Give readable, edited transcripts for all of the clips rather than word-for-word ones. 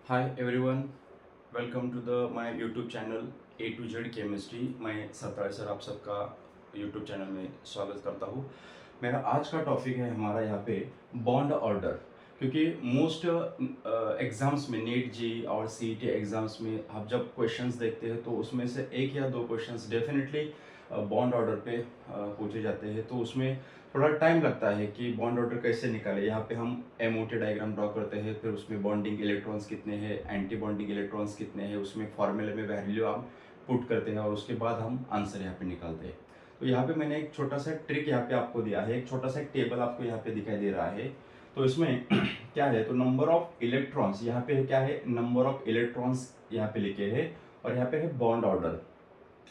Hi everyone, welcome to the my YouTube channel A to Z chemistry. मैं Satraj sir आप सबका YouTube channel में स्वागत करता हूँ। मेरा आज का टॉपिक है हमारा यहाँ पे बॉन्ड ऑर्डर। क्योंकि मोस्ट एग्ज़ाम्स में नीट जी और सीईटी एग्ज़ाम्स में आप जब क्वेश्चंस देखते हैं तो उसमें से एक या दो क्वेश्चंस डेफिनेटली बॉन्ड ऑर्डर पे पूछे जाते हैं। तो उसमें थोड़ा टाइम लगता है कि बॉन्ड ऑर्डर कैसे निकाले। यहाँ पे हम एमओटी डायग्राम ड्रॉ करते हैं, फिर उसमें बॉन्डिंग इलेक्ट्रॉन्स कितने हैं, एंटी बॉन्डिंग इलेक्ट्रॉन्स कितने हैं, उसमें फॉर्मूले में वैल्यू हम पुट करते हैं और उसके बाद हम आंसर यहाँ पे निकालते हैं। तो यहाँ पे मैंने एक छोटा सा ट्रिक यहाँ पे आपको दिया है, एक छोटा सा टेबल आपको यहाँ पे दिखाई दे रहा है। तो इसमें क्या है, तो नंबर ऑफ इलेक्ट्रॉन्स यहाँ पे क्या है, नंबर ऑफ इलेक्ट्रॉन्स यहाँ पे लिखे हैं और यहाँ पे है बॉन्ड ऑर्डर।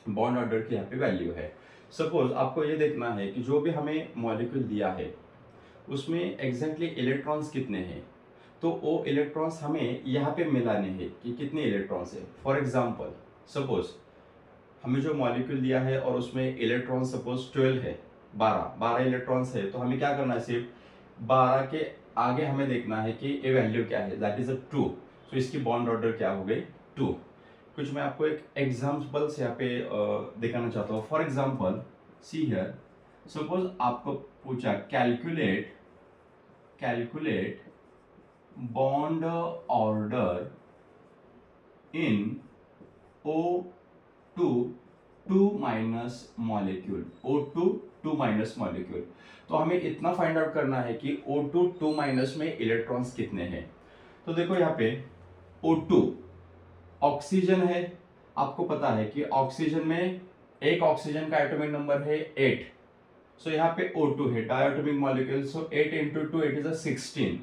बॉन्ड ऑर्डर की यहाँ पे वैल्यू है। सपोज आपको ये देखना है कि जो भी हमें मॉलिक्यूल दिया है उसमें एग्जैक्टली इलेक्ट्रॉन्स कितने हैं। तो वो इलेक्ट्रॉन्स हमें यहाँ पे मिलाने हैं कि कितने इलेक्ट्रॉन्स है। फॉर एग्जांपल सपोज हमें जो मॉलिक्यूल दिया है और उसमें इलेक्ट्रॉन सपोज 12 है, 12 इलेक्ट्रॉन्स है, तो हमें क्या करना है, सिर्फ 12 के आगे हमें देखना है कि ये वैल्यू क्या है, दैट इज अ 2। सो इसकी बॉन्ड ऑर्डर क्या हो गई, 2। कुछ मैं आपको एक एग्जाम्पल से यहाँ पे दिखाना चाहता हूँ। For example see here, suppose आपको पूछा calculate calculate bond order in O2 2 minus molecule, O2 2 minus molecule. तो हमें इतना फाइंड आउट करना है कि O2 2 माइनस में इलेक्ट्रॉन्स कितने हैं। तो देखो यहाँ पे O2 ऑक्सीजन है, आपको पता है कि ऑक्सीजन में एक ऑक्सीजन का एटॉमिक नंबर है 8। सो यहाँ पे O2 है, diatomic molecule, so 8 into 2 it is अ 16।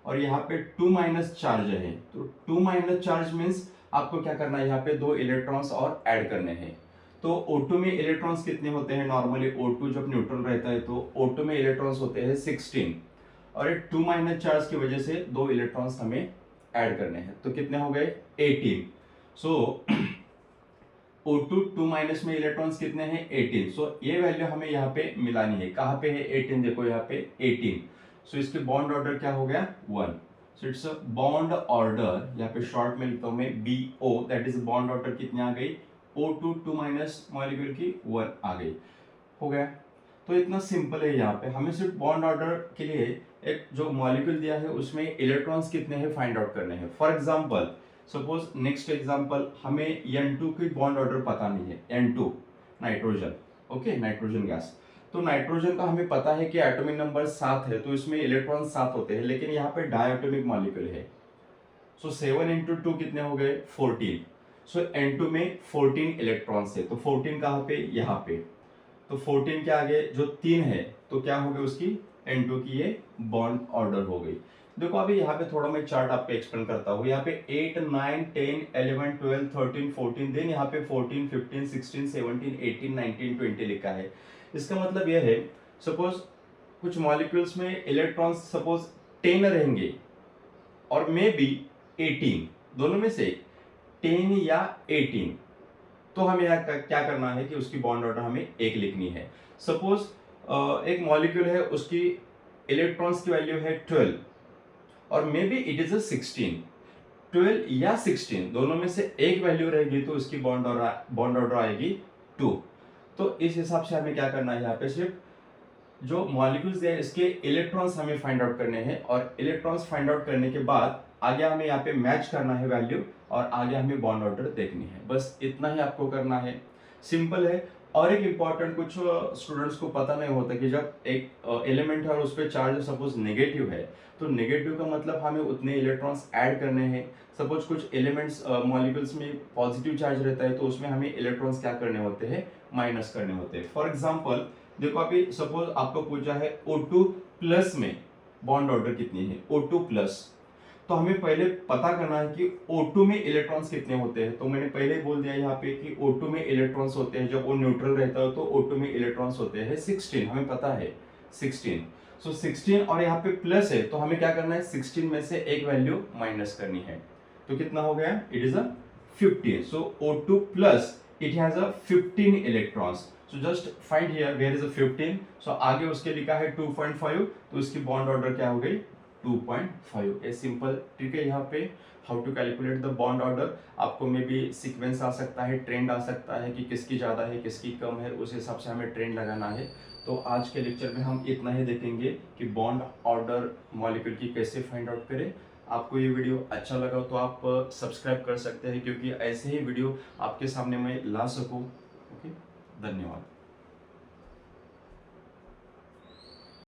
और यहाँ पे 2 माइनस चार्ज है, तो 2 माइनस चार्ज मीन्स आपको क्या करना है, यहाँ पे 2 इलेक्ट्रॉन्स और ऐड करने हैं। तो O2 में इलेक्ट्रॉन्स कितने होते हैं, नॉर्मली O2 जब न्यूट्रल रहता है तो O2 में इलेक्ट्रॉन्स होते हैं 16, और ये 2 माइनस चार्ज की वजह से 2 इलेक्ट्रॉन्स हमें ऐड करने हैं, तो कितने हो गए 18। सो O2 2 माइनस में इलेक्ट्रॉन्स कितने हैं 18। सो ये वैल्यू हमें यहाँ पे मिलानी है। कहाँ पे है 18, देखो यहाँ पे 18। सो इसके बॉन्ड ऑर्डर क्या हो गया 1। So it's a bond order, यहाँ पे शॉर्ट में लिखता हूँ मैं BO, that is bond order कितनी आ गई, O2 2 माइनस मॉलिक्यूल की 1 आ गई, हो गया। तो इतना सिंपल है। यहाँ पे हमें सिर्फ बॉन्ड ऑर्डर के लिए एक जो मॉलिक्यूल दिया है उसमें इलेक्ट्रॉन्स कितने हैं फाइंड आउट करने हैं। For example suppose next example, हमें N2 की बॉन्ड ऑर्डर पता नहीं है, N2 nitrogen, okay nitrogen gas. तो नाइट्रोजन का हमें पता है कि एटॉमिक नंबर 7 है, तो इसमें इलेक्ट्रॉन 7 होते हैं, लेकिन यहाँ पे डायटोमिक मॉलिक्यूल है। सो 7 इंटू 2 कितने हो गए 14। सो N2 में 14 इलेक्ट्रॉन्स है, तो 14 कहाँ पे, यहाँ पे। तो 14 के आगे जो 3 है तो क्या हो गई उसकी, N2 की ये बॉन्ड ऑर्डर हो गई। देखो अभी यहाँ पे थोड़ा मैं चार्ट आपको एक्सप्लेन करता हूँ। यहाँ पे 8 9 10 11 12 13 14, देन यहाँ पे 14 15 16 17 18 19 20 लिखा है। इसका मतलब यह है, सपोज कुछ मॉलिक्यूल्स में इलेक्ट्रॉन्स सपोज 10 रहेंगे और मे बी 18, दोनों में से 10 या 18। तो हमें यहाँ क्या करना है कि उसकी बॉन्ड ऑर्डर हमें एक लिखनी है। सपोज एक मॉलिक्यूल है, उसकी इलेक्ट्रॉन्स की वैल्यू है 12 और मे बी इट इज अ 16। 12 या 16 दोनों में से एक वैल्यू रहेगी तो उसकी बॉन्ड ऑर्डर आएगी 2। तो इस हिसाब से हमें क्या करना है, यहाँ पे सिर्फ जो मॉलिक्यूल्स है इसके इलेक्ट्रॉन्स हमें फाइंड आउट करने हैं, और इलेक्ट्रॉन्स फाइंड आउट करने के बाद आगे हमें यहाँ पे मैच करना है वैल्यू, और आगे हमें बॉन्ड ऑर्डर देखनी है। बस इतना ही आपको करना है, सिंपल है। और एक इम्पॉर्टेंट, कुछ स्टूडेंट्स को पता नहीं होता कि जब एक एलिमेंट है और उस पर चार्ज सपोज नेगेटिव है, तो नेगेटिव का मतलब हमें उतने इलेक्ट्रॉन्स ऐड करने हैं। सपोज कुछ एलिमेंट्स मॉलिक्यूल्स में पॉजिटिव चार्ज रहता है तो उसमें हमें इलेक्ट्रॉन्स क्या करने होते हैं, माइनस करने होते हैं। फॉर एग्जाम्पल देखो अभी सपोज आपको पूछा है O2 प्लस में बॉन्ड ऑर्डर कितनी है, O2 प्लस। तो हमें पहले पता करना है कि O2 में इलेक्ट्रॉन्स कितने होते हैं। तो मैंने पहले ही बोल दिया यहाँ पे कि O2 में इलेक्ट्रॉन्स होते हैं, जब वो न्यूट्रल रहता है तो O2 में इलेक्ट्रॉन्स होते हैं 16, हमें पता है 16। सो 16 और यहाँ पे प्लस है, तो हमें क्या करना है, 16 में से एक वैल्यू माइनस करनी है। तो कितना हो गया, it is a 15। So O2 plus it has a 15 electrons. So just find here where is a 15। सो आगे उसके लिखा है 2.5, तो इसकी बॉन्ड ऑर्डर क्या हो गई 2.5। ए सिंपल ट्रिक है यहाँ पे how to calculate the bond order. आपको में भी सीक्वेंस आ सकता है, ट्रेंड आ सकता है कि किसकी ज़्यादा है किसकी कम है, उस हिसाब से हमें ट्रेंड लगाना है। तो आज के लेक्चर में हम इतना ही देखेंगे कि बॉन्ड ऑर्डर मॉलिक्यूल की कैसे फाइंड आउट करें। आपको ये वीडियो अच्छा लगा तो आप सब्सक्राइब कर सकते हैं, क्योंकि ऐसे ही वीडियो आपके सामने मैं ला सकूं। ओके, धन्यवाद।